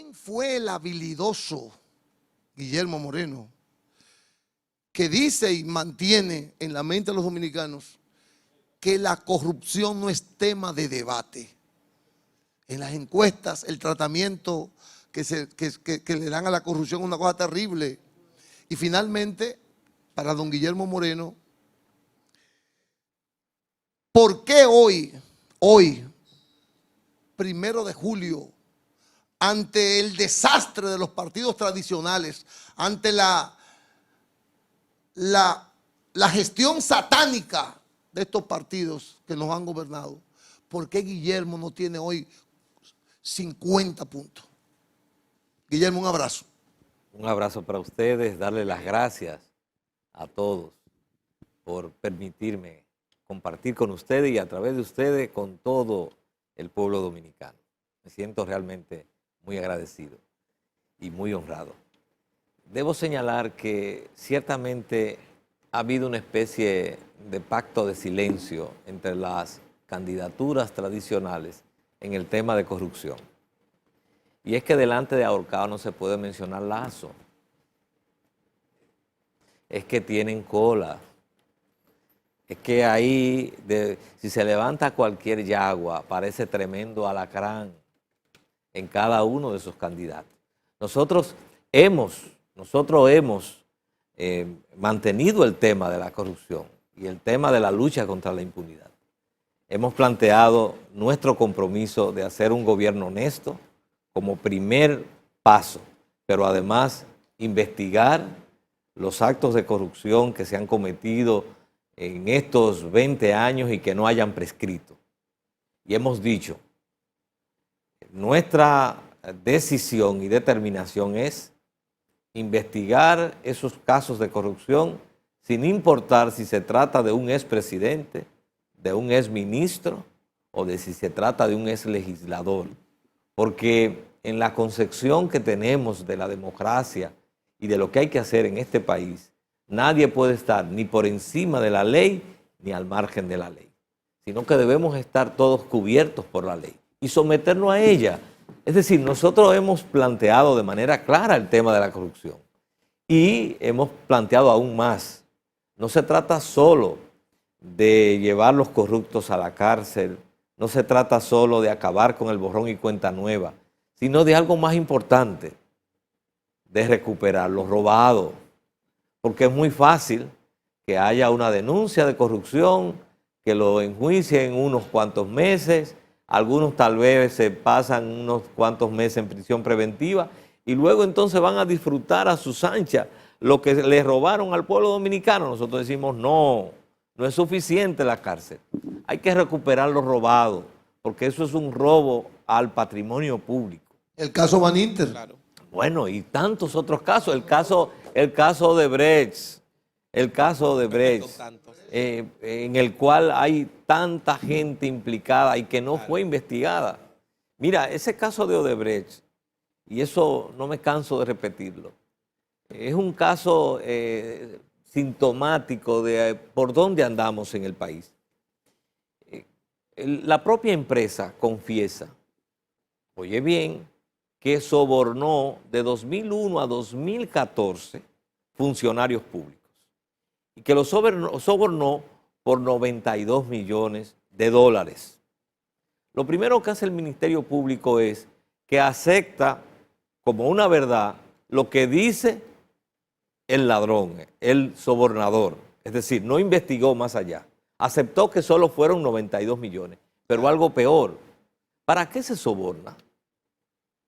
¿Quién fue el habilidoso Guillermo Moreno que dice y mantiene en la mente de los dominicanos que la corrupción no es tema de debate? En las encuestas, el tratamiento que le dan a la corrupción es una cosa terrible. Y finalmente, para don Guillermo Moreno, ¿por qué hoy, 1 de julio, ante el desastre de los partidos tradicionales, ante la gestión satánica de estos partidos que nos han gobernado, por qué Guillermo no tiene hoy 50 puntos? Guillermo, un abrazo. Un abrazo para ustedes, darle las gracias a todos por permitirme compartir con ustedes y a través de ustedes con todo el pueblo dominicano. Me siento realmente muy agradecido y muy honrado. Debo señalar que ciertamente ha habido una especie de pacto de silencio entre las candidaturas tradicionales en el tema de corrupción. Y es que delante de ahorcado no se puede mencionar Lazo. Es que tienen cola. Es que ahí, si se levanta cualquier yagua, parece tremendo alacrán en cada uno de esos candidatos. Nosotros hemos mantenido el tema de la corrupción y el tema de la lucha contra la impunidad. Hemos planteado nuestro compromiso de hacer un gobierno honesto como primer paso, pero además investigar los actos de corrupción que se han cometido en estos 20 años y que no hayan prescrito. Y hemos dicho, nuestra decisión y determinación es investigar esos casos de corrupción sin importar si se trata de un expresidente, de un exministro o de si se trata de un exlegislador. Porque en la concepción que tenemos de la democracia y de lo que hay que hacer en este país, nadie puede estar ni por encima de la ley ni al margen de la ley, sino que debemos estar todos cubiertos por la ley y someternos a ella. Es decir, nosotros hemos planteado de manera clara el tema de la corrupción y hemos planteado aún más. No se trata solo de llevar los corruptos a la cárcel, no se trata solo de acabar con el borrón y cuenta nueva, sino de algo más importante, de recuperar lo robado. Porque es muy fácil que haya una denuncia de corrupción, que lo enjuicien unos cuantos meses, algunos tal vez se pasan unos cuantos meses en prisión preventiva y luego entonces van a disfrutar a sus anchas lo que le robaron al pueblo dominicano. Nosotros decimos no es suficiente la cárcel. Hay que recuperar lo robado, porque eso es un robo al patrimonio público. El caso Van Inter. Claro. Bueno, y tantos otros casos. El caso de Brecht, en el cual hay tanta gente implicada y que no fue investigada. Mira, ese caso de Odebrecht, y eso no me canso de repetirlo, es un caso sintomático de por dónde andamos en el país. La propia empresa confiesa, oye bien, que sobornó de 2001 a 2014 funcionarios públicos y que los sobornó por $92 millones. Lo primero que hace el Ministerio Público es que acepta como una verdad lo que dice el ladrón, el sobornador. Es decir, no investigó más allá. Aceptó que solo fueron 92 millones. Pero algo peor, ¿para qué se soborna?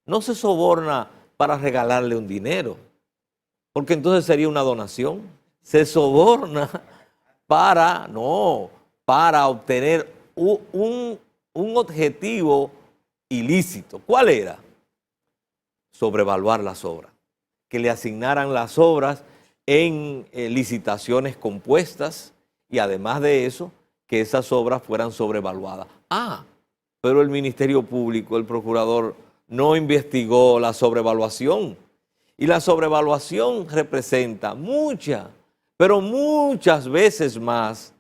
No se soborna para regalarle un dinero, porque entonces sería una donación. Se soborna para obtener un objetivo ilícito. ¿Cuál era? Sobrevaluar las obras. Que le asignaran las obras en licitaciones compuestas y además de eso, que esas obras fueran sobrevaluadas. Pero el Ministerio Público, el procurador, no investigó la sobrevaluación. Y la sobrevaluación representa pero muchas veces más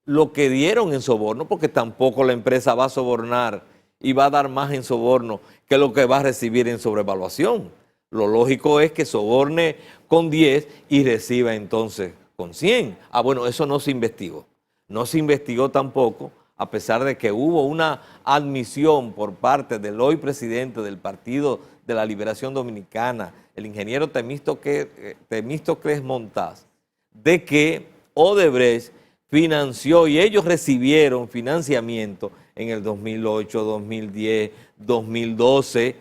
lo que dieron en soborno, porque tampoco la empresa va a sobornar y va a dar más en soborno que lo que va a recibir en sobrevaluación. Lo lógico es que soborne con 10 y reciba entonces con 100. Ah, bueno, eso no se investigó. No se investigó tampoco, a pesar de que hubo una admisión por parte del hoy presidente del Partido de la Liberación Dominicana, el ingeniero Temístocles Montaz, de que Odebrecht financió y ellos recibieron financiamiento en el 2008, 2010, 2012,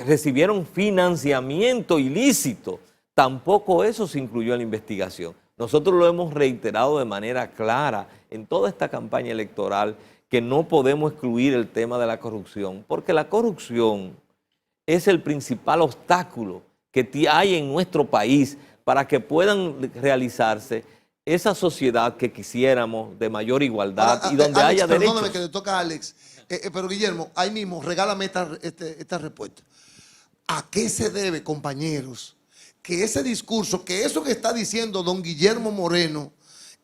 recibieron financiamiento ilícito. Tampoco eso se incluyó en la investigación. Nosotros lo hemos reiterado de manera clara en toda esta campaña electoral que no podemos excluir el tema de la corrupción, porque la corrupción es el principal obstáculo que hay en nuestro país para que puedan realizarse esa sociedad que quisiéramos de mayor igualdad y donde Alex, haya derechos. perdóname que le toca a Alex, pero Guillermo, ahí mismo, regálame esta respuesta. ¿A qué se debe, compañeros, que ese discurso, que eso que está diciendo don Guillermo Moreno,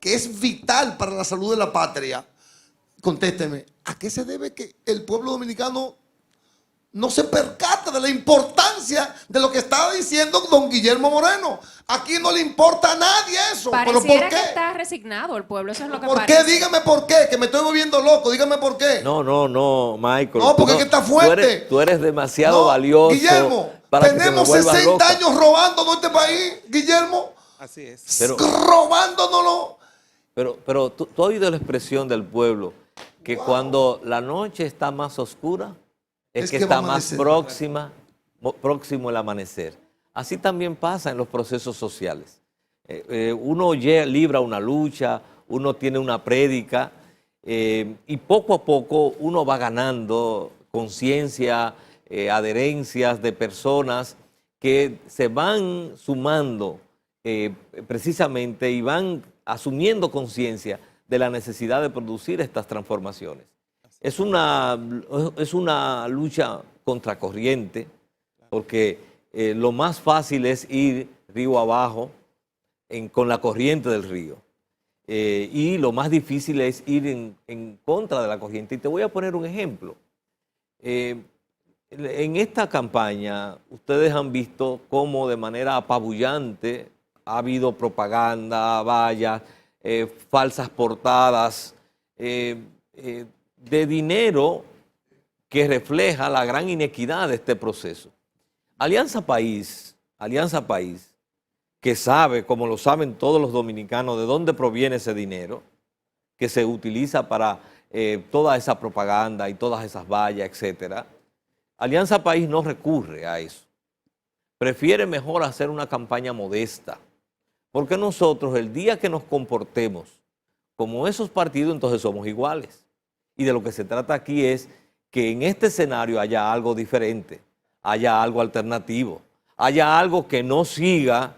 que es vital para la salud de la patria, contésteme, ¿a qué se debe que el pueblo dominicano no se percata de la importancia de lo que estaba diciendo don Guillermo Moreno? Aquí no le importa a nadie eso. ¿Pero por Pareciera qué? que está resignado el pueblo, eso es lo que ¿Por parece. qué? Dígame por qué, que me estoy volviendo loco, dígame por qué. No, Michael. No, porque es que está fuerte. Tú eres demasiado No, valioso. Guillermo, para que te me tenemos vuelvas 60 loca. años robándonos este país, Guillermo. Así es. Pero- Robándonoslo. Pero tú has oído la expresión del pueblo que cuando la noche está más oscura es que va a está más amanecer. próximo el amanecer. Así también pasa en los procesos sociales. Uno libra una lucha, uno tiene una prédica y poco a poco uno va ganando conciencia, adherencias de personas que se van sumando precisamente y van asumiendo conciencia de la necesidad de producir estas transformaciones. Es una lucha contracorriente, porque lo más fácil es ir río abajo con la corriente del río. Y lo más difícil es ir en contra de la corriente. Y te voy a poner un ejemplo. En esta campaña, ustedes han visto cómo de manera apabullante ha habido propaganda, vallas, falsas portadas, de dinero que refleja la gran inequidad de este proceso. Alianza País, que sabe, como lo saben todos los dominicanos, de dónde proviene ese dinero que se utiliza para toda esa propaganda y todas esas vallas, etcétera. Alianza País no recurre a eso. Prefiere mejor hacer una campaña modesta. Porque nosotros, el día que nos comportemos como esos partidos, entonces somos iguales. Y de lo que se trata aquí es que en este escenario haya algo diferente, haya algo alternativo, haya algo que no siga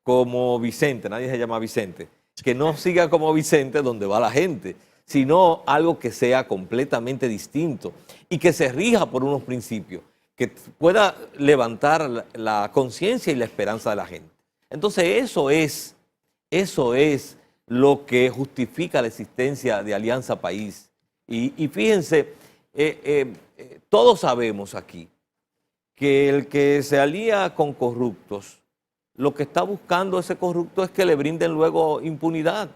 como Vicente, nadie se llama Vicente, que no siga como Vicente donde va la gente, sino algo que sea completamente distinto y que se rija por unos principios, que pueda levantar la conciencia y la esperanza de la gente. Entonces eso es lo que justifica la existencia de Alianza País. Y fíjense, todos sabemos aquí que el que se alía con corruptos, lo que está buscando ese corrupto es que le brinden luego impunidad.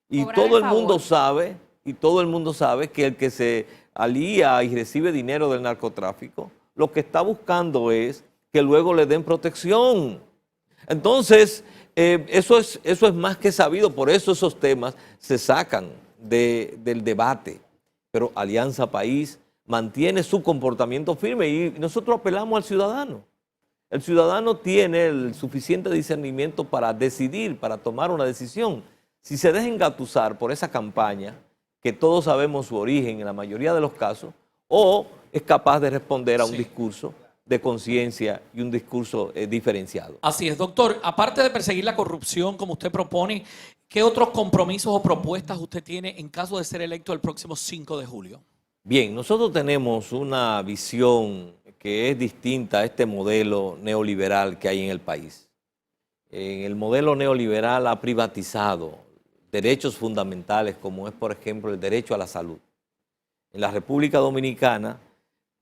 Y Cobrar todo el el mundo favor. sabe que el que se alía y recibe dinero del narcotráfico, lo que está buscando es que luego le den protección. Entonces, eso es más que sabido, por eso esos temas se sacan del debate. Pero Alianza País mantiene su comportamiento firme y nosotros apelamos al ciudadano. El ciudadano tiene el suficiente discernimiento para decidir, para tomar una decisión. Si se deja engatusar por esa campaña, que todos sabemos su origen en la mayoría de los casos, o es capaz de responder a un discurso de conciencia y un discurso diferenciado. Así es, doctor. Aparte de perseguir la corrupción, como usted propone, ¿qué otros compromisos o propuestas usted tiene en caso de ser electo el próximo 5 de julio? Bien, nosotros tenemos una visión que es distinta a este modelo neoliberal que hay en el país. En el modelo neoliberal ha privatizado derechos fundamentales como es, por ejemplo, el derecho a la salud. en la República Dominicana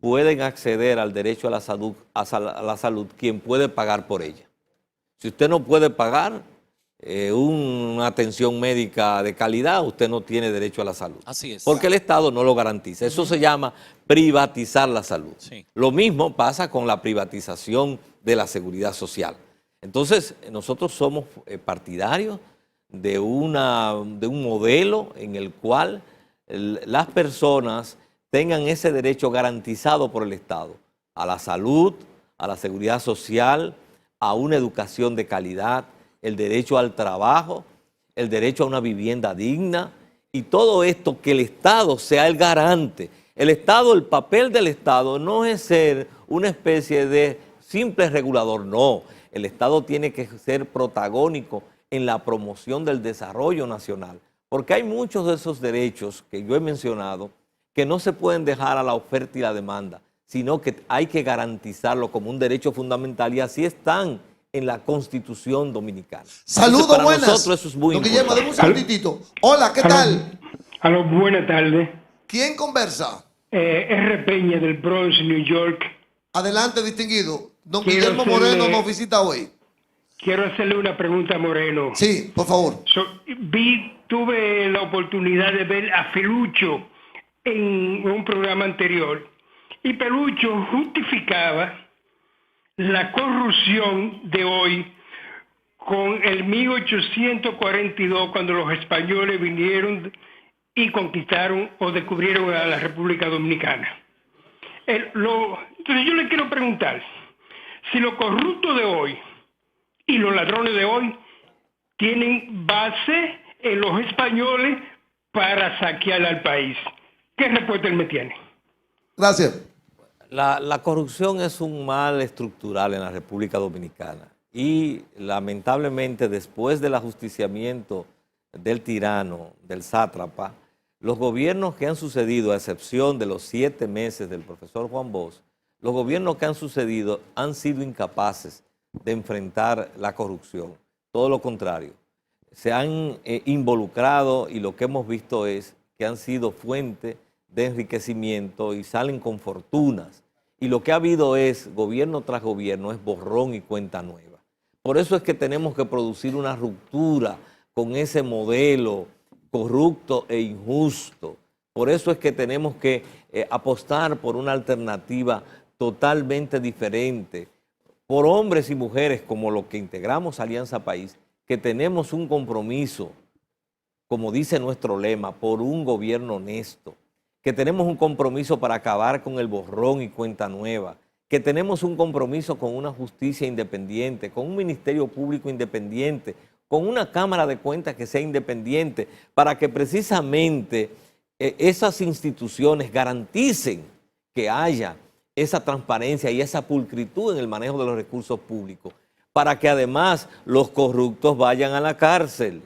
pueden acceder al derecho a la salud quien puede pagar por ella. Si usted no puede pagar una atención médica de calidad, usted no tiene derecho a la salud. Así es. Porque el Estado no lo garantiza. Eso se llama privatizar la salud. Sí. Lo mismo pasa con la privatización de la seguridad social. Entonces, nosotros somos partidarios de un modelo en el cual las personas tengan ese derecho garantizado por el Estado a la salud, a la seguridad social, a una educación de calidad, el derecho al trabajo, el derecho a una vivienda digna y todo esto que el Estado sea el garante. El Estado, el papel del Estado no es ser una especie de simple regulador, no. El Estado tiene que ser protagónico en la promoción del desarrollo nacional, porque hay muchos de esos derechos que yo he mencionado que no se pueden dejar a la oferta y la demanda, sino que hay que garantizarlo como un derecho fundamental y así están en la Constitución Dominicana. Saludos, para buenas. nosotros eso es muy Don Guillermo, deme un importante. segunditito. Hola, ¿qué tal? Aló, buenas tardes. ¿Quién conversa? R. Peña del Bronx, New York. Adelante, distinguido. Don Quiero Guillermo hacerle- Moreno nos visita hoy. Quiero hacerle una pregunta a Moreno. Sí, por favor. Tuve la oportunidad de ver a Felucho en un programa anterior y Felucho justificaba la corrupción de hoy con el 1842 cuando los españoles vinieron y conquistaron o descubrieron a la República Dominicana. Entonces yo le quiero preguntar, si los corruptos de hoy y los ladrones de hoy tienen base en los españoles para saquear al país, ¿qué respuesta él me tiene? Gracias. La corrupción es un mal estructural en la República Dominicana y lamentablemente después del ajusticiamiento del tirano, del sátrapa, los gobiernos que han sucedido, a excepción de los 7 meses del profesor Juan Bosch, los gobiernos que han sucedido han sido incapaces de enfrentar la corrupción. Todo lo contrario, se han involucrado y lo que hemos visto es que han sido fuente de enriquecimiento y salen con fortunas. Y lo que ha habido es, gobierno tras gobierno, es borrón y cuenta nueva. Por eso es que tenemos que producir una ruptura con ese modelo corrupto e injusto. Por eso es que tenemos que apostar por una alternativa totalmente diferente, por hombres y mujeres como los que integramos Alianza País, que tenemos un compromiso, como dice nuestro lema, por un gobierno honesto, que tenemos un compromiso para acabar con el borrón y cuenta nueva, que tenemos un compromiso con una justicia independiente, con un ministerio público independiente, con una Cámara de Cuentas que sea independiente, para que precisamente esas instituciones garanticen que haya esa transparencia y esa pulcritud en el manejo de los recursos públicos, para que además los corruptos vayan a la cárcel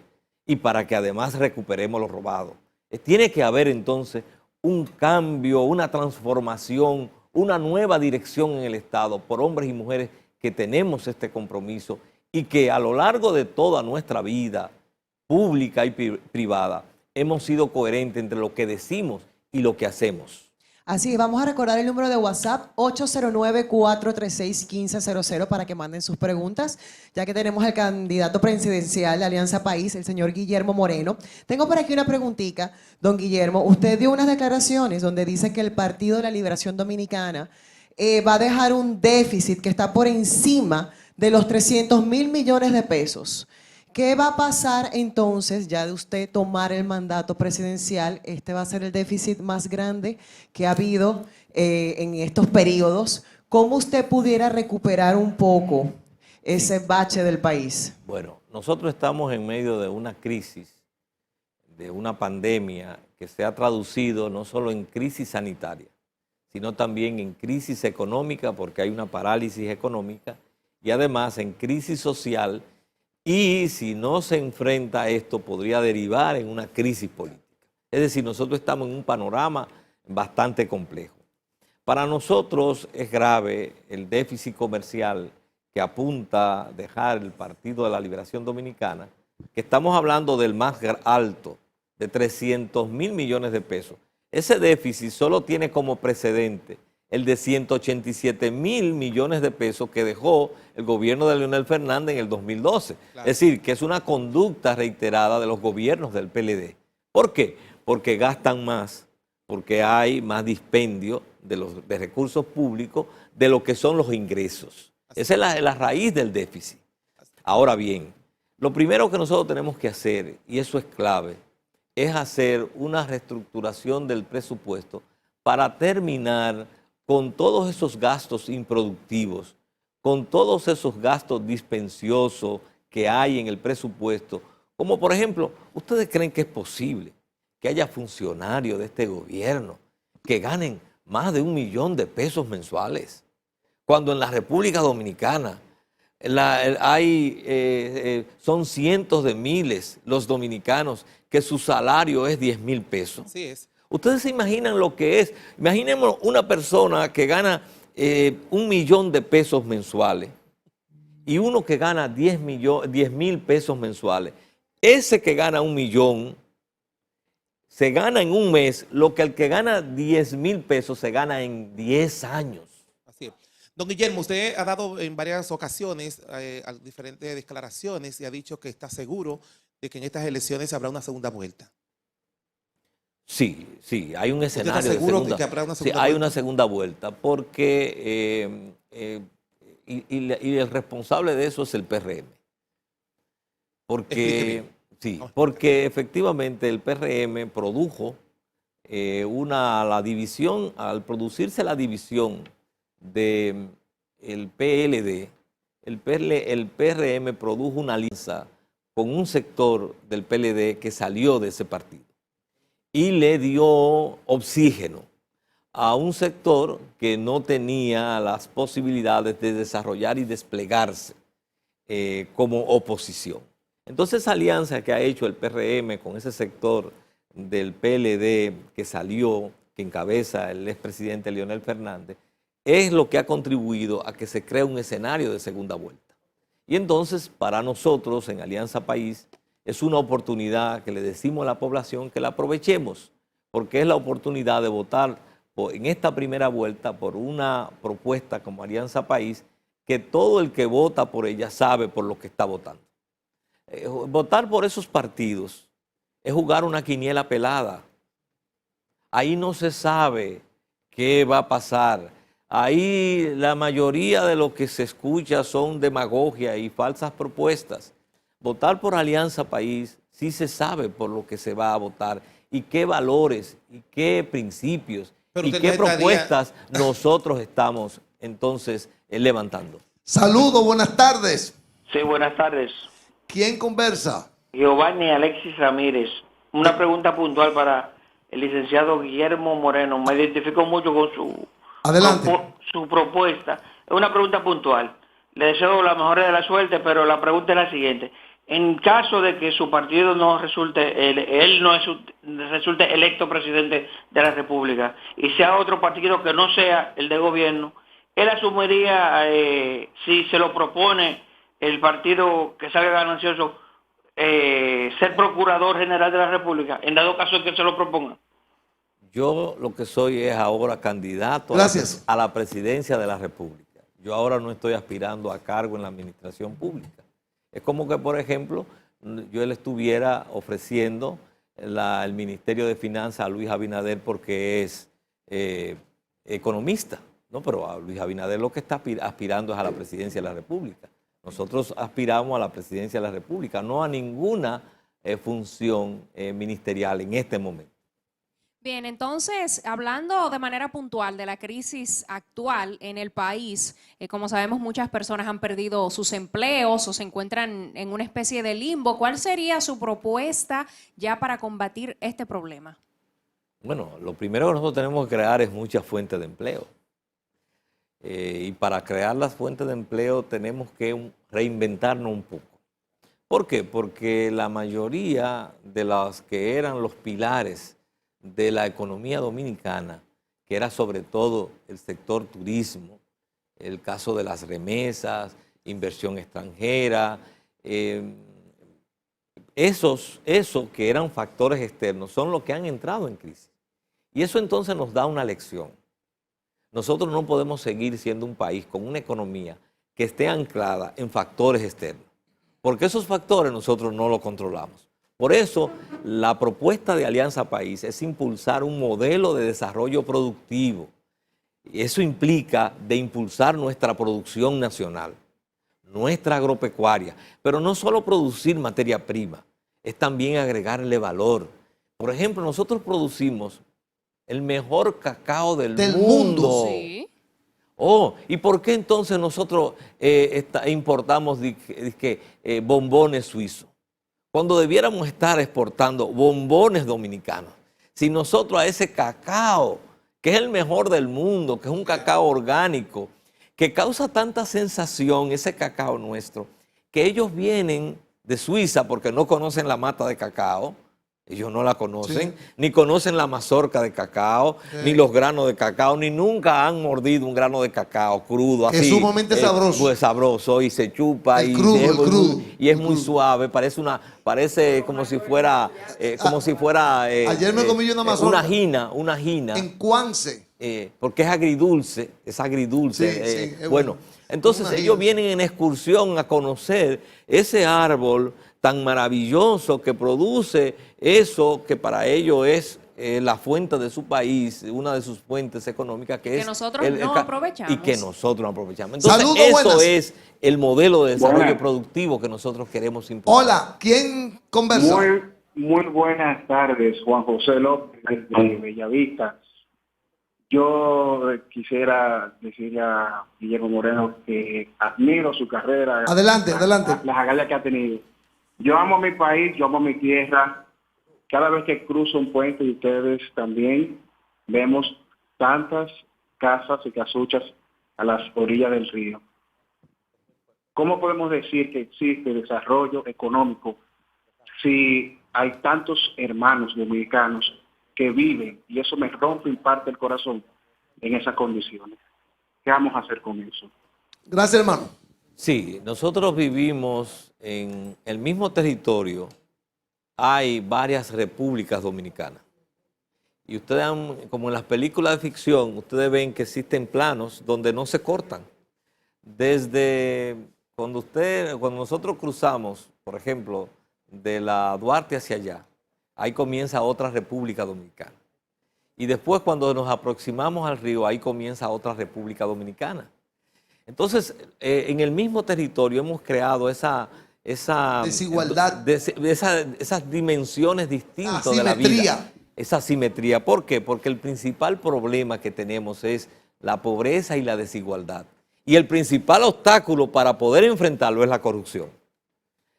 y para que además recuperemos lo robado. Tiene que haber entonces un cambio, una transformación, una nueva dirección en el Estado por hombres y mujeres que tenemos este compromiso y que a lo largo de toda nuestra vida pública y privada hemos sido coherentes entre lo que decimos y lo que hacemos. Así es, vamos a recordar el número de WhatsApp 809-436-1500 para que manden sus preguntas, ya que tenemos al candidato presidencial de Alianza País, el señor Guillermo Moreno. Tengo por aquí una preguntita, don Guillermo. Usted dio unas declaraciones donde dice que el Partido de la Liberación Dominicana va a dejar un déficit que está por encima de los 300.000 millones de pesos. ¿Qué va a pasar entonces, ya de usted tomar el mandato presidencial? Este va a ser el déficit más grande que ha habido en estos periodos. ¿Cómo usted pudiera recuperar un poco ese bache del país? Bueno, nosotros estamos en medio de una crisis, de una pandemia que se ha traducido no solo en crisis sanitaria, sino también en crisis económica, porque hay una parálisis económica, y además en crisis social. Y si no se enfrenta a esto, podría derivar en una crisis política. Es decir, nosotros estamos en un panorama bastante complejo. Para nosotros es grave el déficit comercial que apunta a dejar el Partido de la Liberación Dominicana, que estamos hablando del más alto, de 300.000 millones de pesos. ese déficit solo tiene como precedente el de 187.000 millones de pesos que dejó el gobierno de Leonel Fernández en el 2012. Claro. Es decir, que es una conducta reiterada de los gobiernos del PLD. ¿Por qué? Porque gastan más, porque hay más dispendio de recursos públicos de lo que son los ingresos. Esa es la raíz del déficit. Ahora bien, lo primero que nosotros tenemos que hacer, y eso es clave, es hacer una reestructuración del presupuesto para terminar con todos esos gastos improductivos, con todos esos gastos dispensiosos que hay en el presupuesto. Como por ejemplo, ¿ustedes creen que es posible que haya funcionarios de este gobierno que ganen más de 1 millón de pesos mensuales? Cuando en la República Dominicana son cientos de miles los dominicanos que su salario es 10.000 pesos. Así es. Ustedes se imaginan lo que es. Imaginemos una persona que gana 1 millón de pesos mensuales y uno que gana 10.000 pesos mensuales. Ese que gana 1 millón se gana en un mes lo que el que gana 10.000 pesos se gana en 10 años. Así es. Don Guillermo, usted ha dado en varias ocasiones diferentes declaraciones y ha dicho que está seguro de que en estas elecciones habrá una segunda vuelta. Sí, hay un ¿Usted escenario está seguro de segunda, de que habrá una sí, segunda hay vuelta? una segunda vuelta porque y el responsable de eso es el PRM. Porque, sí, porque efectivamente el PRM produjo la división, al producirse la división del PLD, el PRM produjo una alianza con un sector del PLD que salió de ese partido y le dio oxígeno a un sector que no tenía las posibilidades de desarrollar y desplegarse como oposición. Entonces, esa alianza que ha hecho el PRM con ese sector del PLD que salió, que encabeza el expresidente Leonel Fernández, es lo que ha contribuido a que se cree un escenario de segunda vuelta. Y entonces, para nosotros en Alianza País, es una oportunidad que le decimos a la población que la aprovechemos, porque es la oportunidad de votar en esta primera vuelta por una propuesta como Alianza País, que todo el que vota por ella sabe por lo que está votando. Votar por esos partidos es jugar una quiniela pelada. Ahí no se sabe qué va a pasar. Ahí la mayoría de lo que se escucha son demagogia y falsas propuestas. Votar por Alianza País sí se sabe por lo que se va a votar y qué valores y qué principios y qué propuestas nosotros estamos entonces levantando. Saludos, buenas tardes. Sí, buenas tardes. ¿Quién conversa? Giovanni Alexis Ramírez. Una pregunta puntual para el licenciado Guillermo Moreno. Me identifico mucho con Adelante. su propuesta. Es una pregunta puntual. Le deseo la mejor de la suerte, pero la pregunta es la siguiente. En caso de que su partido no resulte, él no resulte electo presidente de la República y sea otro partido que no sea el de gobierno, él asumiría, si se lo propone el partido que salga ganancioso, ser procurador general de la República, en dado caso que se lo proponga. Yo lo que soy es ahora candidato a la presidencia de la República. Yo ahora no estoy aspirando a cargo en la administración pública. Es como que, por ejemplo, yo le estuviera ofreciendo el Ministerio de Finanzas a Luis Abinader porque es economista, ¿no? Pero a Luis Abinader lo que está aspirando es a la presidencia de la República. Nosotros aspiramos a la presidencia de la República, no a ninguna función ministerial en este momento. Bien, entonces, hablando de manera puntual de la crisis actual en el país, como sabemos, muchas personas han perdido sus empleos o se encuentran en una especie de limbo. ¿Cuál sería su propuesta ya para combatir este problema? Bueno, lo primero que nosotros tenemos que crear es muchas fuentes de empleo. Y para crear las fuentes de empleo tenemos que reinventarnos un poco. ¿Por qué? Porque la mayoría de las que eran los pilares de la economía dominicana, que era sobre todo el sector turismo, el caso de las remesas, inversión extranjera, esos que eran factores externos son los que han entrado en crisis. Y eso entonces nos da una lección. Nosotros no podemos seguir siendo un país con una economía que esté anclada en factores externos, porque esos factores nosotros no los controlamos. Por eso, la propuesta de Alianza País es impulsar un modelo de desarrollo productivo. Y eso implica de impulsar nuestra producción nacional, nuestra agropecuaria, pero no solo producir materia prima, es también agregarle valor. Por ejemplo, nosotros producimos el mejor cacao del mundo. Sí. Oh, ¿y por qué entonces nosotros importamos bombones suizos? Cuando debiéramos estar exportando bombones dominicanos. Si nosotros a ese cacao, que es el mejor del mundo, que es un cacao orgánico, que causa tanta sensación, ese cacao nuestro, que ellos vienen de Suiza porque no conocen la mata de cacao, ellos no la conocen, Sí. ni conocen la mazorca de cacao, ni los granos de cacao, ni nunca han mordido un grano de cacao crudo, Que así. es sumamente sabroso. Pues sabroso, y se chupa, El y crudo, es el muy- crudo, y es el muy crudo. suave, parece como si fuera, Ayer me comí yo una mazorca. una gina. En Cuance. Porque es agridulce. Sí, sí, es bueno, bueno. entonces Una ellos gina. vienen en excursión a conocer ese árbol tan maravilloso que produce eso que para ellos es la fuente de su país, una de sus fuentes económicas, que es nosotros no aprovechamos. y que nosotros no aprovechamos. Entonces, Saludos, eso buenas. es el modelo de desarrollo Buenas. productivo que nosotros queremos impulsar. Hola, ¿quién conversa? Muy buenas tardes, Juan José López de Bellavista. Yo quisiera decirle a Guillermo Moreno que admiro su carrera. Adelante, adelante. Las agallas que ha tenido. Yo amo mi país, yo amo mi tierra. Cada vez que cruzo un puente, y ustedes también, vemos tantas casas y casuchas a las orillas del río. ¿Cómo podemos decir que existe desarrollo económico si hay tantos hermanos dominicanos que viven, y eso me rompe en parte el corazón, en esas condiciones? ¿Qué vamos a hacer con eso? Gracias, hermano. Sí, nosotros vivimos en el mismo territorio, hay varias repúblicas dominicanas. Y ustedes, como en las películas de ficción, ustedes ven que existen planos donde no se cortan. Desde cuando nosotros cruzamos, por ejemplo, de la Duarte hacia allá, ahí comienza otra república dominicana. Y después cuando nos aproximamos al río, ahí comienza otra república dominicana. Entonces, en el mismo territorio hemos creado esa Desigualdad. esas dimensiones distintas de la vida. Asimetría. Esa asimetría. ¿Por qué? Porque el principal problema que tenemos es la pobreza y la desigualdad. Y el principal obstáculo para poder enfrentarlo es la corrupción.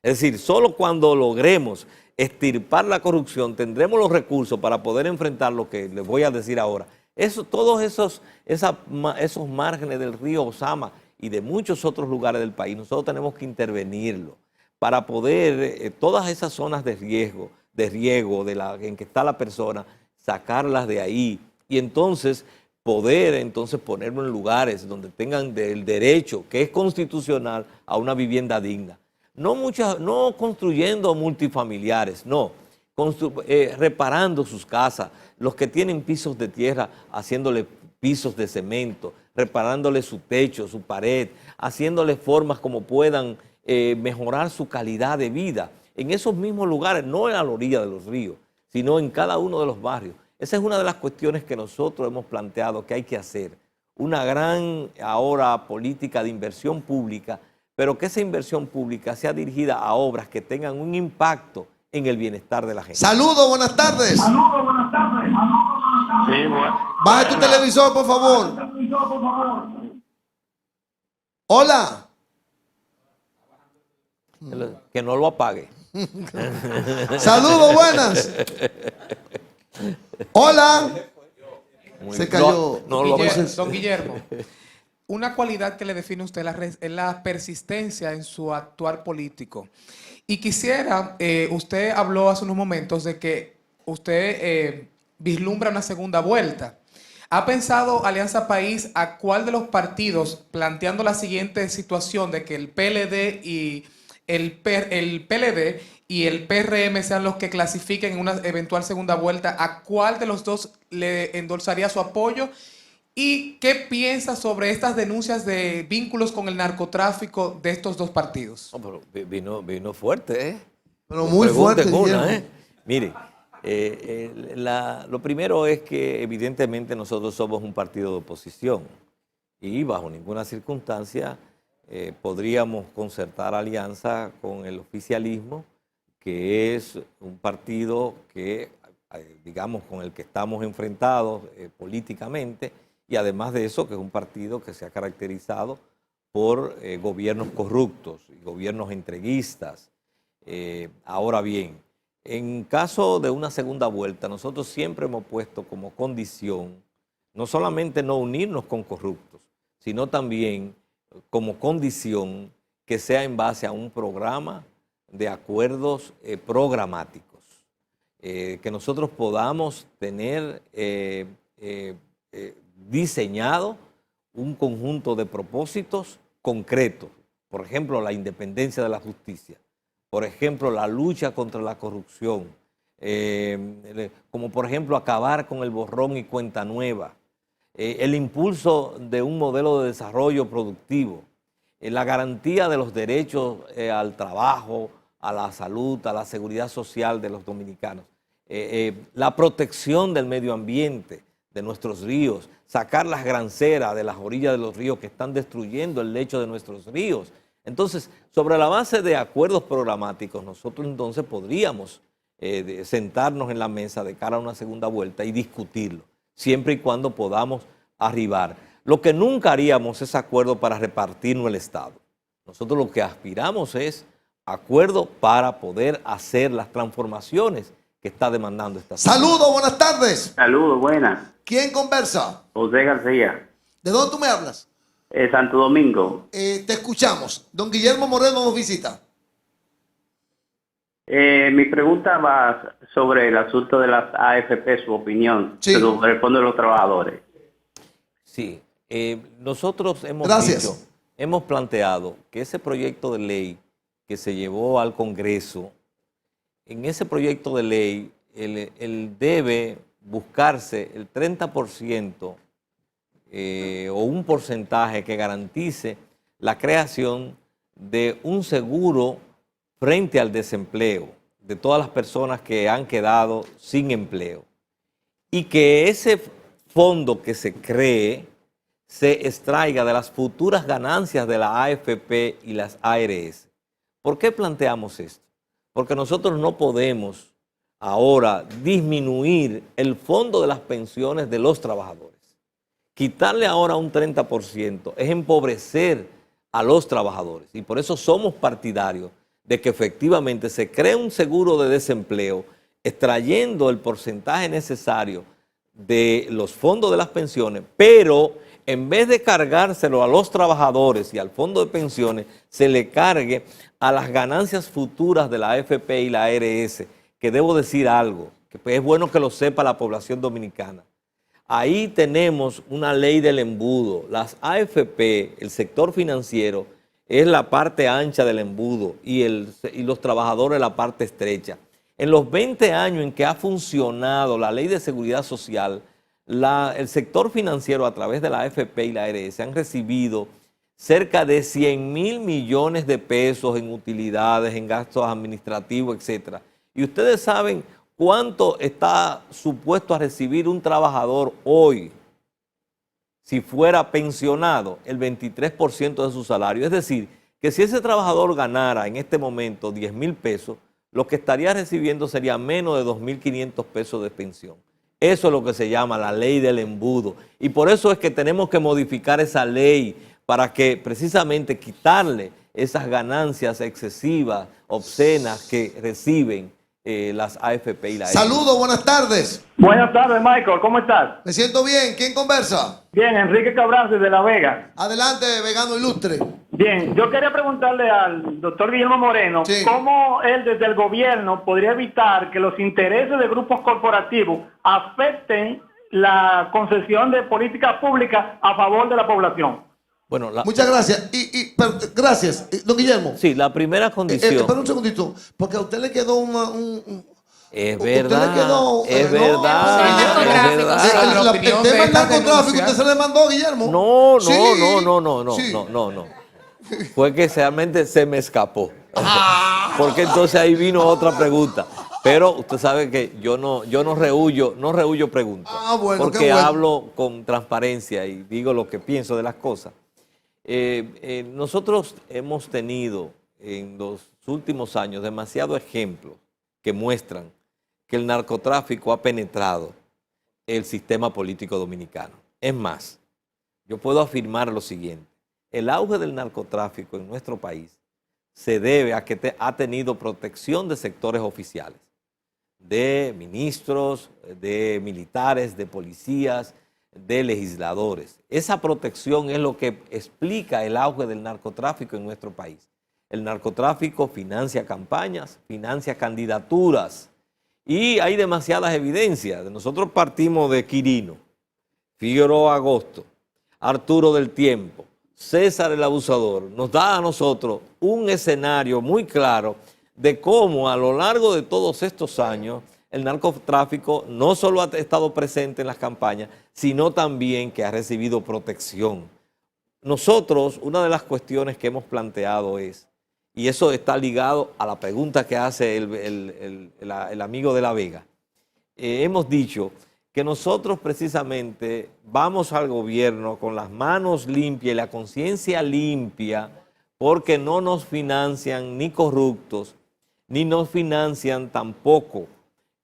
Es decir, solo cuando logremos extirpar la corrupción tendremos los recursos para poder enfrentar lo que les voy a decir ahora. Todos esos márgenes del río Osama y de muchos otros lugares del país, nosotros tenemos que intervenirlo para poder, todas esas zonas de riego en que está la persona, sacarlas de ahí y entonces poder ponerlo en lugares donde tengan el derecho, que es constitucional, a una vivienda digna. No construyendo multifamiliares, no, reparando sus casas, los que tienen pisos de tierra, haciéndole pisos de cemento, reparándole su techo, su pared, haciéndole formas como puedan mejorar su calidad de vida en esos mismos lugares, no en la orilla de los ríos, sino en cada uno de los barrios. Esa es una de las cuestiones que nosotros hemos planteado que hay que hacer. Una gran ahora política de inversión pública, pero que esa inversión pública sea dirigida a obras que tengan un impacto en el bienestar de la gente. Saludos, buenas tardes. Sí, bueno. Baja tu televisor, por favor. Hola. Que no lo apague. Saludos, buenas. Hola. Muy Se bien. cayó. No lo Guillermo, apague. don Guillermo, una cualidad que le define a usted es la persistencia en su actuar político. Y quisiera, usted habló hace unos momentos de que usted vislumbra una segunda vuelta. ¿Ha pensado Alianza País a cuál de los partidos, planteando la siguiente situación de que el PLD y el PLD y el PRM sean los que clasifiquen en una eventual segunda vuelta, ¿a cuál de los dos le endorsaría su apoyo? ¿Y qué piensa sobre estas denuncias de vínculos con el narcotráfico de estos dos partidos? No, pero vino fuerte, ¿eh? Pero muy fuerte, Guillermo. Mire, lo primero es que evidentemente nosotros somos un partido de oposición y bajo ninguna circunstancia podríamos concertar alianza con el oficialismo, que es un partido que, digamos, con el que estamos enfrentados políticamente, y además de eso, que es un partido que se ha caracterizado por gobiernos corruptos y gobiernos entreguistas. Ahora bien, en caso de una segunda vuelta, nosotros siempre hemos puesto como condición no solamente no unirnos con corruptos, sino también como condición que sea en base a un programa de acuerdos programáticos, que nosotros podamos tener diseñado un conjunto de propósitos concretos, por ejemplo, la independencia de la justicia, por ejemplo, la lucha contra la corrupción, como por ejemplo acabar con el borrón y cuenta nueva, el impulso de un modelo de desarrollo productivo, la garantía de los derechos al trabajo, a la salud, a la seguridad social de los dominicanos, la protección del medio ambiente, de nuestros ríos, sacar las granceras de las orillas de los ríos que están destruyendo el lecho de nuestros ríos. Entonces, sobre la base de acuerdos programáticos, nosotros entonces podríamos sentarnos en la mesa de cara a una segunda vuelta y discutirlo, siempre y cuando podamos arribar. Lo que nunca haríamos es acuerdo para repartirnos el Estado. Nosotros lo que aspiramos es acuerdo para poder hacer las transformaciones que está demandando esta sociedad. Saludos, buenas tardes. Saludos, buenas. ¿Quién conversa? José García. ¿De dónde tú me hablas? Santo Domingo. Te escuchamos. Don Guillermo Moreno nos visita. Mi pregunta va sobre el asunto de las AFP, su opinión, Sí. sobre el Fondo de los Trabajadores. Sí, nosotros Gracias. hemos planteado que ese proyecto de ley que se llevó al Congreso, en ese proyecto de ley, él debe buscarse el 30% o un porcentaje que garantice la creación de un seguro frente al desempleo de todas las personas que han quedado sin empleo, y que ese fondo que se cree se extraiga de las futuras ganancias de la AFP y las ARS. ¿Por qué planteamos esto? Porque nosotros no podemos ahora disminuir el fondo de las pensiones de los trabajadores. Quitarle ahora un 30% es empobrecer a los trabajadores, y por eso somos partidarios de que efectivamente se cree un seguro de desempleo extrayendo el porcentaje necesario de los fondos de las pensiones, pero en vez de cargárselo a los trabajadores y al fondo de pensiones, se le cargue a las ganancias futuras de la AFP y la ARS, que debo decir algo, que es bueno que lo sepa la población dominicana. Ahí tenemos una ley del embudo. Las AFP, el sector financiero, es la parte ancha del embudo y los trabajadores la parte estrecha. En los 20 años en que ha funcionado la ley de seguridad social, el sector financiero a través de la AFP y la ARS han recibido cerca de 100.000 millones de pesos en utilidades, en gastos administrativos, etc. Y ustedes saben cuánto está supuesto a recibir un trabajador hoy si fuera pensionado, el 23% de su salario. Es decir, que si ese trabajador ganara en este momento 10.000 pesos, lo que estaría recibiendo sería menos de 2.500 pesos de pensión. Eso es lo que se llama la ley del embudo. Y por eso es que tenemos que modificar esa ley para que precisamente quitarle esas ganancias excesivas, obscenas que reciben las AFP y la ARS. Saludos, buenas tardes. Buenas tardes, Michael. ¿Cómo estás? Me siento bien. ¿Quién conversa? Bien, Enrique Cabral de La Vega. Adelante, vegano ilustre. Bien, yo quería preguntarle al doctor Guillermo Moreno cómo él desde el gobierno podría evitar que los intereses de grupos corporativos afecten la concesión de políticas públicas a favor de la población. Bueno, Muchas gracias. Gracias, don Guillermo. Sí, la primera condición. Espera un segundito, porque a usted le quedó Es verdad, quedó, es no, verdad, es verdad. El tema del narcotráfico, usted se le mandó, Guillermo. No, Sí, sí. no. Fue que realmente se me escapó. Porque entonces ahí vino otra pregunta. Pero usted sabe que yo no rehuyo preguntas. Bueno, porque qué bueno. hablo con transparencia y digo lo que pienso de las cosas. Nosotros hemos tenido en los últimos años demasiados ejemplos que muestran que el narcotráfico ha penetrado el sistema político dominicano. Es más, yo puedo afirmar lo siguiente. El auge del narcotráfico en nuestro país se debe a que ha tenido protección de sectores oficiales, de ministros, de militares, de policías, de legisladores. Esa protección es lo que explica el auge del narcotráfico en nuestro país. El narcotráfico financia campañas, financia candidaturas y hay demasiadas evidencias. Nosotros partimos de Quirino, Figueroa Agosto, Arturo del Tiempo, César el Abusador. Nos da a nosotros un escenario muy claro de cómo a lo largo de todos estos años el narcotráfico no solo ha estado presente en las campañas, sino también que ha recibido protección. Nosotros, una de las cuestiones que hemos planteado es, y eso está ligado a la pregunta que hace el amigo de La Vega, hemos dicho que nosotros precisamente vamos al gobierno con las manos limpias y la conciencia limpia porque no nos financian ni corruptos, ni nos financian tampoco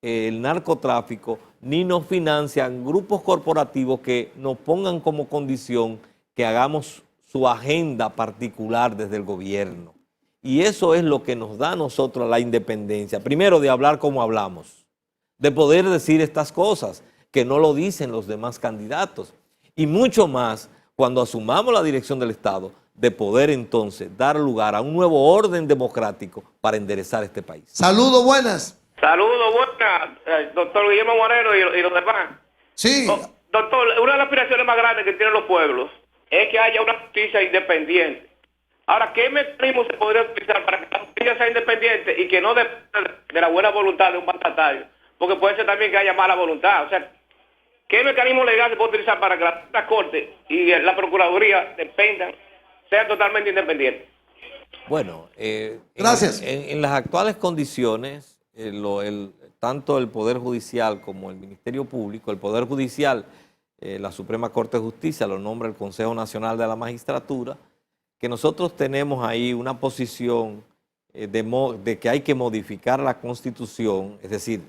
el narcotráfico, ni nos financian grupos corporativos que nos pongan como condición que hagamos su agenda particular desde el gobierno. Y eso es lo que nos da a nosotros la independencia. Primero, de hablar como hablamos, de poder decir estas cosas que no lo dicen los demás candidatos. Y mucho más cuando asumamos la dirección del Estado, de poder entonces dar lugar a un nuevo orden democrático para enderezar este país. Saludos, buenas. Saludos, buenas, doctor Guillermo Moreno y los demás. Sí. Doctor, una de las aspiraciones más grandes que tienen los pueblos es que haya una justicia independiente. Ahora, ¿qué mecanismo se podría utilizar para que la justicia sea independiente y que no dependa de la buena voluntad de un mandatario? Porque puede ser también que haya mala voluntad. O sea, ¿qué mecanismo legal se puede utilizar para que la Corte y la Procuraduría sean totalmente independientes? Bueno, gracias. En las actuales condiciones, tanto el Poder Judicial como el Ministerio Público, el Poder Judicial, la Suprema Corte de Justicia lo nombra el Consejo Nacional de la Magistratura, que nosotros tenemos ahí una posición de que hay que modificar la Constitución, es decir,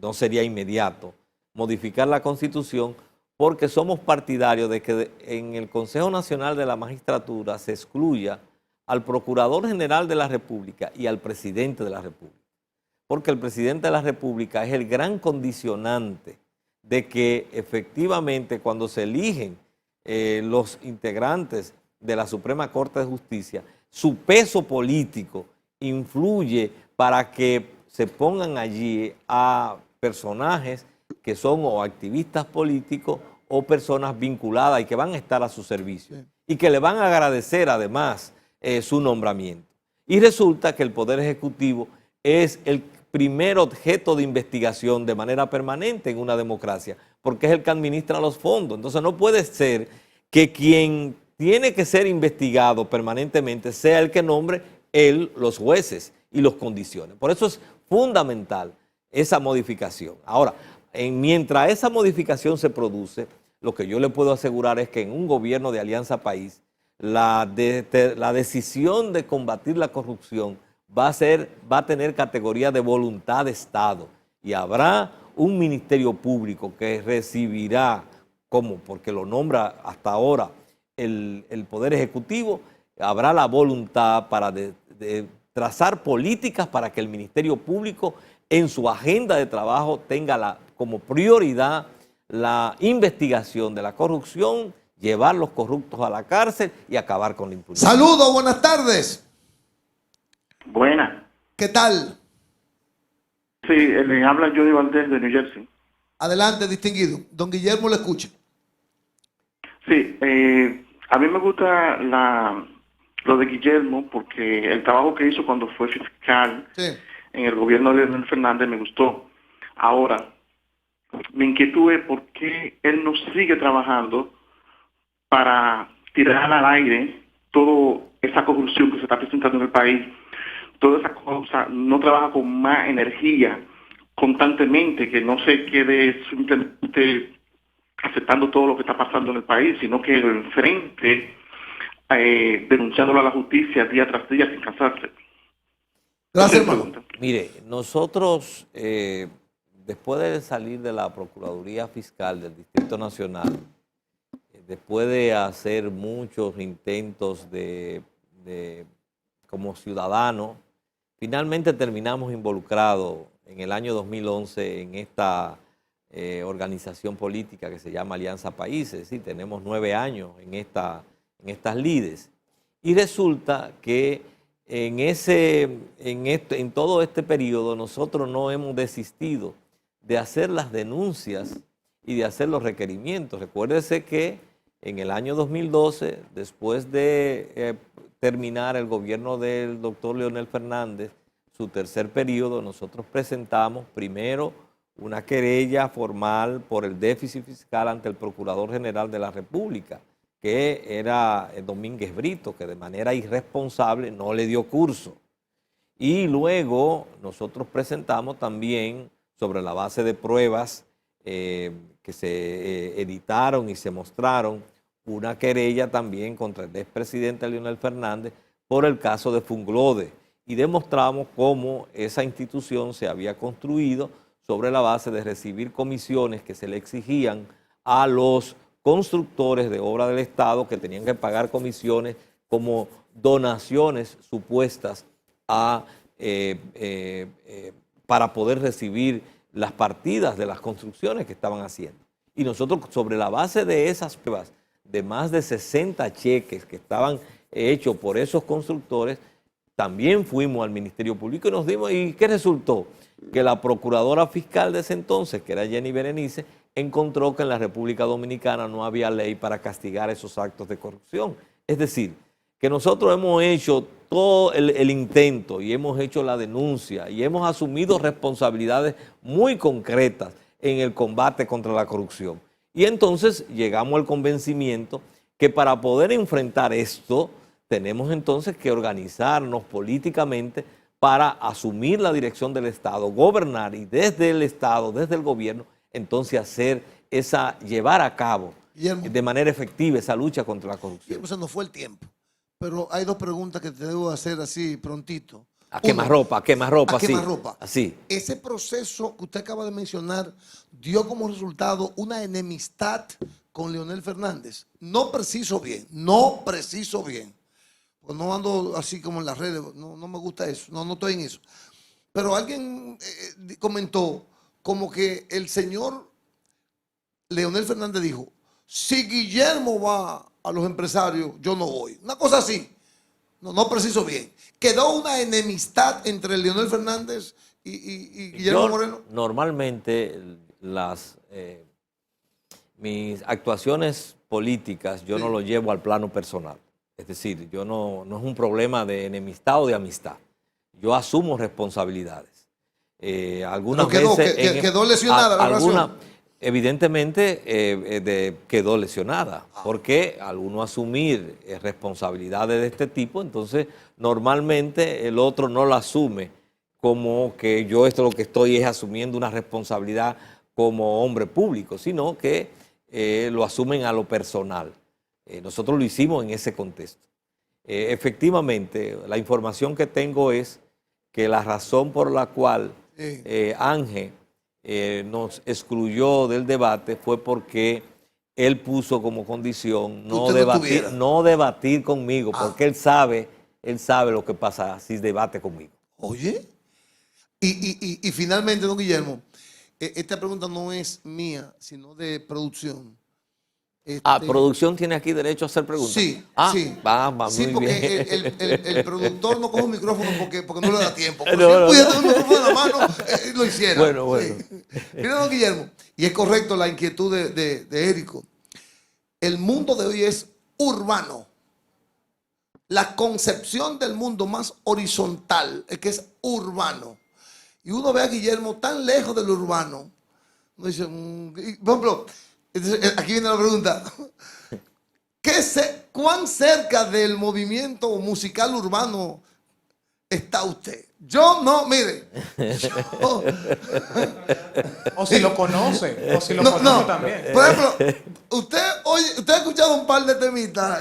no sería inmediato, modificar la Constitución porque somos partidarios de que en el Consejo Nacional de la Magistratura se excluya al Procurador General de la República y al Presidente de la República. Porque el Presidente de la República es el gran condicionante de que efectivamente cuando se eligen los integrantes de la Suprema Corte de Justicia, su peso político influye para que se pongan allí a personajes que son o activistas políticos o personas vinculadas y que van a estar a su servicio y que le van a agradecer además su nombramiento. Y resulta que el Poder Ejecutivo es el primer objeto de investigación de manera permanente en una democracia, porque es el que administra los fondos. Entonces no puede ser que quien tiene que ser investigado permanentemente sea el que nombre los jueces y los condicione. Por eso es fundamental esa modificación. Ahora, mientras esa modificación se produce, lo que yo le puedo asegurar es que en un gobierno de Alianza País, la decisión de combatir la corrupción va a tener categoría de voluntad de Estado y habrá un ministerio público que recibirá, porque lo nombra hasta ahora el Poder Ejecutivo, habrá la voluntad para de trazar políticas para que el Ministerio Público en su agenda de trabajo tenga como prioridad la investigación de la corrupción, llevar los corruptos a la cárcel y acabar con la impunidad. Saludos, buenas tardes. Buenas. ¿Qué tal? Sí, le habla Judy Valdés de New Jersey. Adelante, distinguido. Don Guillermo lo escucha. Sí, A mí me gusta lo de Guillermo porque el trabajo que hizo cuando fue fiscal en el gobierno de Leonel Fernández me gustó. Ahora, mi inquietud es por qué él no sigue trabajando para tirar al aire toda esa corrupción que se está presentando en el país, toda esa cosa, no trabaja con más energía constantemente, que no se quede simplemente aceptando todo lo que está pasando en el país, sino que lo enfrente, denunciándolo a la justicia día tras día sin cansarse. Gracias, hermano. Mire, nosotros, después de salir de la Procuraduría Fiscal del Distrito Nacional, después de hacer muchos intentos como ciudadano, finalmente terminamos involucrados en el año 2011 en esta organización política que se llama Alianza Países. Sí, tenemos 9 años en estas lides. Y resulta que en todo este periodo nosotros no hemos desistido de hacer las denuncias y de hacer los requerimientos. Recuérdese que en el año 2012, después de terminar el gobierno del doctor Leonel Fernández, su tercer periodo, nosotros presentamos primero una querella formal por el déficit fiscal ante el Procurador General de la República, que era Domínguez Brito, que de manera irresponsable no le dio curso. Y luego nosotros presentamos también, sobre la base de pruebas que se editaron y se mostraron, una querella también contra el expresidente Leonel Fernández por el caso de Funglode. Y demostramos cómo esa institución se había construido sobre la base de recibir comisiones que se le exigían a los constructores de obra del Estado, que tenían que pagar comisiones como donaciones supuestas para poder recibir las partidas de las construcciones que estaban haciendo. Y nosotros, sobre la base de esas pruebas, de más de 60 cheques que estaban hechos por esos constructores, también fuimos al Ministerio Público y nos dimos, ¿y qué resultó? Que la procuradora fiscal de ese entonces, que era Jenny Berenice, encontró que en la República Dominicana no había ley para castigar esos actos de corrupción. Es decir, que nosotros hemos hecho todo el intento y hemos hecho la denuncia y hemos asumido responsabilidades muy concretas en el combate contra la corrupción. Y entonces llegamos al convencimiento que para poder enfrentar esto, tenemos entonces que organizarnos políticamente para asumir la dirección del Estado, gobernar y desde el Estado, desde el gobierno, entonces llevar a cabo de manera efectiva esa lucha contra la corrupción. Eso no fue el tiempo, pero hay 2 preguntas que te debo hacer así prontito. A quemarropa, sí. Así. Ese proceso que usted acaba de mencionar dio como resultado una enemistad con Leonel Fernández. No preciso bien. Pues no ando así como en las redes, no me gusta eso, no estoy en eso. Pero alguien comentó como que el señor Leonel Fernández dijo, si Guillermo va a los empresarios, yo no voy. Una cosa así, no preciso bien. Quedó una enemistad entre Leonel Fernández y Guillermo Moreno. Normalmente mis actuaciones políticas yo no lo llevo al plano personal. Es decir, no es un problema de enemistad o de amistad. Yo asumo responsabilidades. Algunas veces quedó lesionada la relación. Evidentemente quedó lesionada, porque al uno asumir responsabilidades de este tipo, entonces normalmente el otro no la asume como que yo lo que estoy es asumiendo una responsabilidad como hombre público, sino que lo asumen a lo personal. Nosotros lo hicimos en ese contexto. Efectivamente, la información que tengo es que la razón por la cual Ángel nos excluyó del debate fue porque él puso como condición no debatir conmigo, porque él sabe lo que pasa si debate conmigo. Oye, y finalmente, don Guillermo, esta pregunta no es mía, sino de producción. ¿Producción tiene aquí derecho a hacer preguntas? Sí, sí. Muy porque bien. El productor no coge un micrófono porque no le da tiempo. Si él pudiera tener un micrófono en la mano, lo hiciera. Bueno. Mira, don Guillermo, y es correcto la inquietud de Érico. El mundo de hoy es urbano. La concepción del mundo más horizontal es que es urbano. Y uno ve a Guillermo tan lejos del urbano. Uno dice, por ejemplo, aquí viene la pregunta. ¿Cuán cerca del movimiento musical urbano está usted? Yo no, mire. O si lo conoce, o si lo conoce también. Por ejemplo, usted ha escuchado un par de temitas.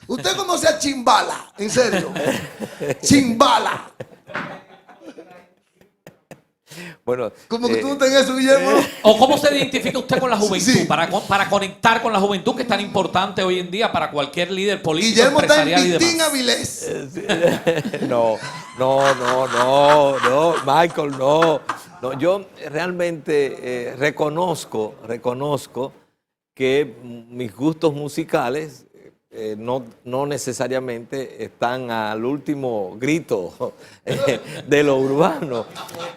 Usted conoce a Chimbala, en serio. Chimbala. Bueno, como que tú no tengas eso, Guillermo. ¿O cómo se identifica usted con la juventud? Para conectar con la juventud, que es tan importante hoy en día para cualquier líder político, Guillermo empresarial está en y demás. Avilés. No, Michael, no. Yo realmente reconozco que mis gustos musicales no necesariamente están al último grito de lo urbano,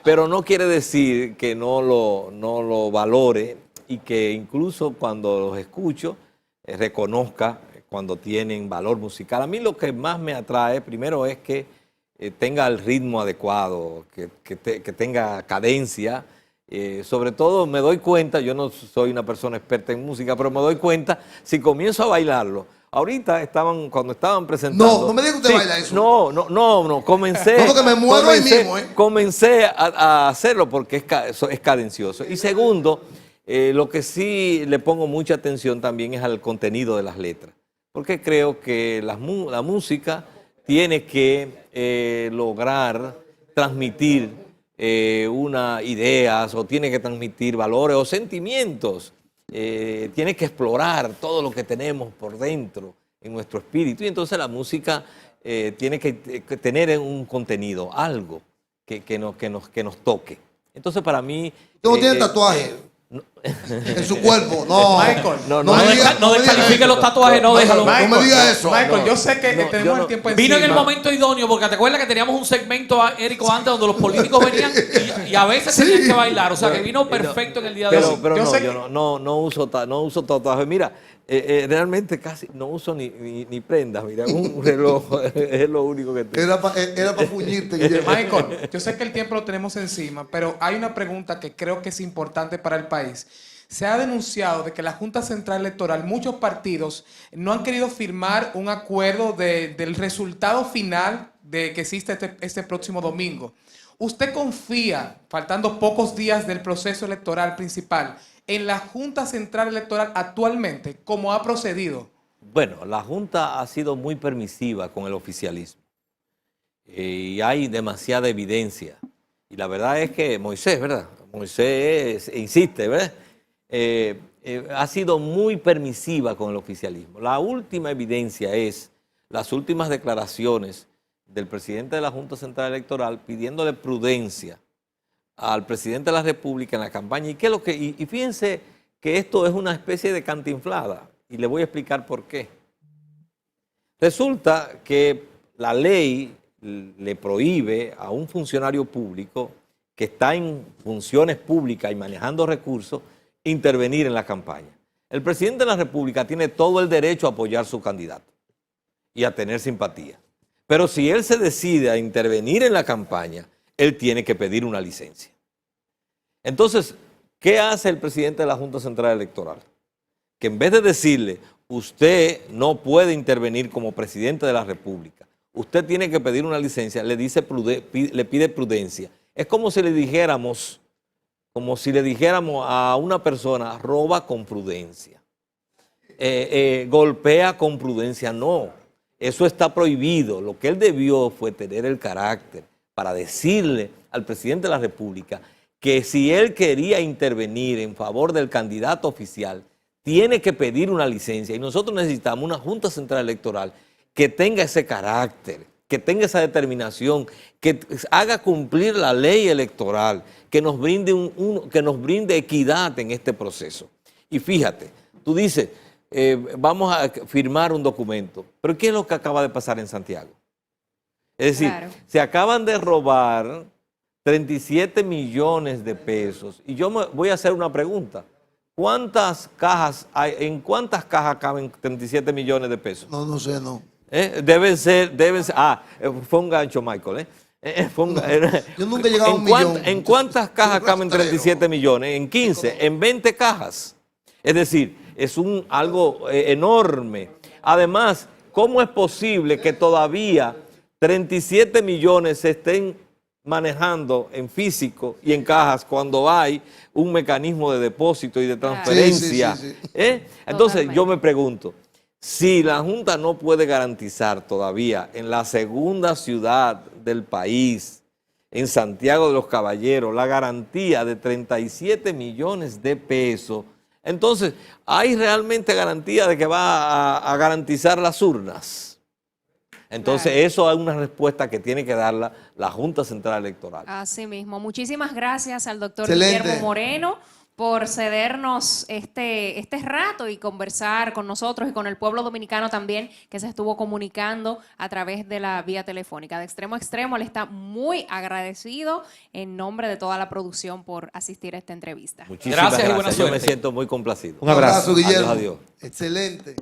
pero no quiere decir que no lo valore y que incluso cuando los escucho reconozca cuando tienen valor musical. A mí lo que más me atrae primero es que tenga el ritmo adecuado, que tenga cadencia. Sobre todo me doy cuenta, yo no soy una persona experta en música, pero me doy cuenta si comienzo a bailarlo. Ahorita cuando estaban presentando. No me diga que usted baila eso. No, comencé. No, porque me muero ahí mismo, Comencé a hacerlo porque es cadencioso. Y segundo, lo que sí le pongo mucha atención también es al contenido de las letras. Porque creo que la música tiene que lograr transmitir ideas, o tiene que transmitir valores o sentimientos. Tiene que explorar todo lo que tenemos por dentro en nuestro espíritu, y entonces la música tiene que tener un contenido, algo que nos toque. Entonces para mí... ¿Tú no tienes tatuaje? En su cuerpo, no. Michael, no descalifique los tatuajes, no déjalo. No me digas eso. Michael, yo sé que tenemos el tiempo encima. Vino en el momento idóneo, porque te acuerdas que teníamos un segmento, Érico, antes donde los políticos venían y a veces tenían que bailar. O sea, que vino perfecto en el día de hoy. Pero yo no uso tatuajes. Mira, realmente casi no uso ni prendas. Mira, un reloj es lo único que tengo. Era para puñirte, Guillermo. Michael, yo sé que el tiempo lo tenemos encima, pero hay una pregunta que creo que es importante para el país. Se ha denunciado de que la Junta Central Electoral, muchos partidos no han querido firmar un acuerdo del resultado final de que existe este próximo domingo. ¿Usted confía, faltando pocos días del proceso electoral principal, en la Junta Central Electoral actualmente, cómo ha procedido? Bueno, la Junta ha sido muy permisiva con el oficialismo y hay demasiada evidencia. Y la verdad es que Moisés, ¿verdad? Moisés insiste, ¿verdad? Ha sido muy permisiva con el oficialismo. La última evidencia es las últimas declaraciones del presidente de la Junta Central Electoral pidiéndole prudencia al presidente de la República en la campaña. Y fíjense que esto es una especie de cantinflada, y le voy a explicar por qué. Resulta que la ley le prohíbe a un funcionario público que está en funciones públicas y manejando recursos intervenir en la campaña. El presidente de la República tiene todo el derecho a apoyar su candidato y a tener simpatía. Pero si él se decide a intervenir en la campaña, él tiene que pedir una licencia. Entonces, ¿qué hace el presidente de la Junta Central Electoral? Que en vez de decirle, usted no puede intervenir como presidente de la República, usted tiene que pedir una licencia, le pide prudencia. Es como si le dijéramos a una persona, roba con prudencia, golpea con prudencia. No, eso está prohibido. Lo que él debió fue tener el carácter para decirle al presidente de la República que si él quería intervenir en favor del candidato oficial, tiene que pedir una licencia. Y nosotros necesitamos una Junta Central Electoral que tenga ese carácter, que tenga esa determinación, que haga cumplir la ley electoral, que nos brinde equidad en este proceso. Y fíjate, tú dices, vamos a firmar un documento, pero ¿qué es lo que acaba de pasar en Santiago? Es decir, se acaban de robar 37 millones de pesos. Y yo me voy a hacer una pregunta. ¿cuántas cajas hay? ¿En cuántas cajas caben 37 millones de pesos? No, no sé, no. Deben ser, fue un gancho, Michael, Yo nunca he llegado a un millón. ¿En cuántas cajas caben 37 millones? ¿En 15? ¿En 20 cajas? Es decir, es algo enorme. Además, ¿cómo es posible que todavía 37 millones se estén manejando en físico y en cajas cuando hay un mecanismo de depósito y de transferencia? Sí. Entonces, yo me pregunto, si la Junta no puede garantizar todavía en la segunda ciudad del país, en Santiago de los Caballeros, la garantía de 37 millones de pesos, entonces, ¿hay realmente garantía de que va a garantizar las urnas? Entonces, eso es una respuesta que tiene que darla la Junta Central Electoral. Así mismo. Muchísimas gracias al doctor Excelente. Guillermo Moreno por cedernos este rato y conversar con nosotros y con el pueblo dominicano también, que se estuvo comunicando a través de la vía telefónica. De extremo a extremo, le está muy agradecido en nombre de toda la producción por asistir a esta entrevista. Muchísimas gracias. Y buena Yo me suerte. siento muy complacido. Un abrazo. Guillermo. Adiós. Excelente.